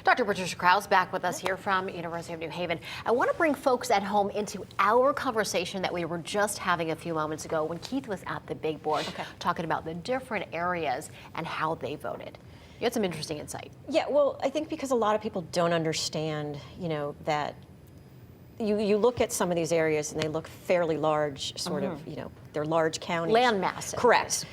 Dr. Patricia Krause back with us here from University of New Haven. I want to bring folks at home into our conversation that we were just having a few moments ago when Keith was at the big board talking about the different areas and how they voted. You had some interesting insight. Yeah, well, I think because a lot of people don't understand, that you look at some of these areas and they look fairly large, sort of, they're large counties. Land mass. Correct.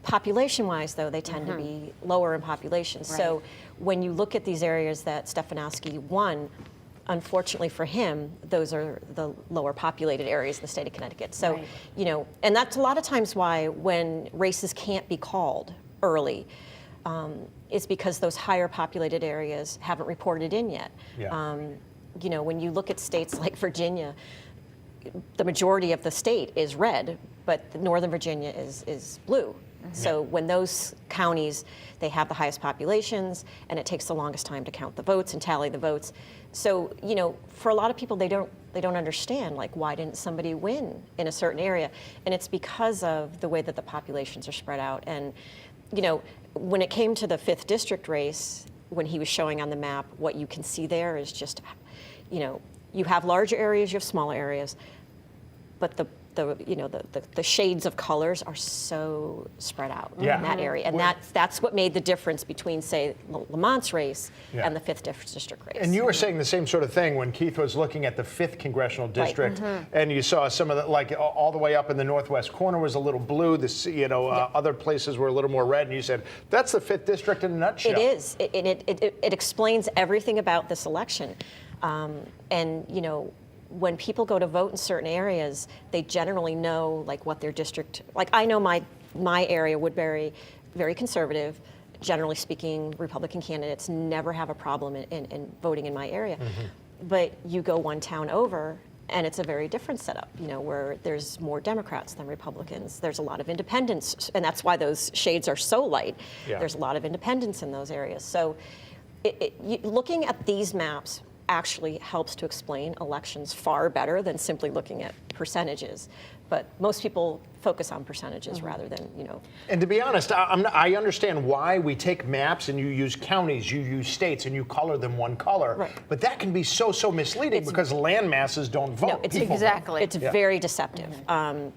Population-wise, though, they tend to be lower in population. Right. So when you look at these areas that Stefanowski won, unfortunately for him, those are the lower populated areas in the state of Connecticut. So, and that's a lot of times why when races can't be called early, it's because those higher populated areas haven't reported in yet. Yeah. When you look at states like Virginia, the majority of the state is red, but Northern Virginia is blue. So when those counties, they have the highest populations, and it takes the longest time to count the votes and tally the votes. So, for a lot of people, they don't understand, like, why didn't somebody win in a certain area? And it's because of the way that the populations are spread out. And, when it came to the 5th district race, when he was showing on the map, what you can see there is just, you have larger areas, you have smaller areas, but the shades of colors are so spread out in that area, and that's what made the difference between, say, Lamont's race and the 5th district race. And you were saying the same sort of thing when Keith was looking at the 5th congressional district, and you saw some of the, like, all the way up in the northwest corner was a little blue. This, other places were a little more red, and you said that's the 5th district in a nutshell. It is. It explains everything about this election, and when people go to vote in certain areas, they generally know, like, what their district, like, I know my area, Woodbury, very conservative, generally speaking, Republican candidates never have a problem in voting in my area. But you go one town over, and it's a very different setup, where there's more Democrats than Republicans. There's a lot of independents, and that's why those shades are so light. There's a lot of independents in those areas. So looking at these maps actually helps to explain elections far better than simply looking at percentages. But most people focus on percentages rather than, And to be honest, I understand why we take maps and you use counties, you use states, and you color them one color. Right. But that can be so misleading because land masses don't vote. No, it's very deceptive. And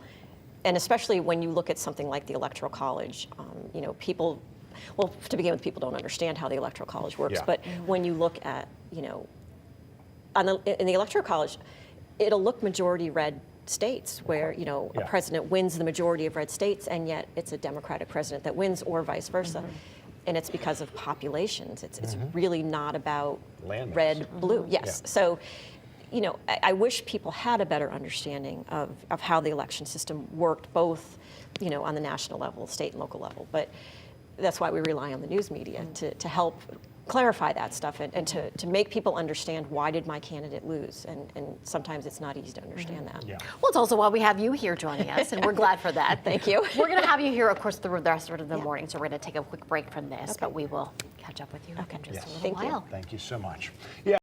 especially when you look at something like the Electoral College, people, well, to begin with, people don't understand how the Electoral College works. But when you look at, in the Electoral College, it'll look majority red states where, a president wins the majority of red states, and yet it's a Democratic president that wins, or vice versa. And it's because of populations. It's really not about land red, blue. Yes. So, I wish people had a better understanding of how the election system worked, both, on the national level, state and local level. But that's why we rely on the news media to help clarify that stuff and to make people understand, why did my candidate lose? And sometimes it's not easy to understand that. Well, it's also why we have you here joining us, and we're glad for that. Thank you. We're going to have you here, of course, through the rest of the morning, so we're going to take a quick break from this, but we will catch up with you in just a little while. Thank you so much.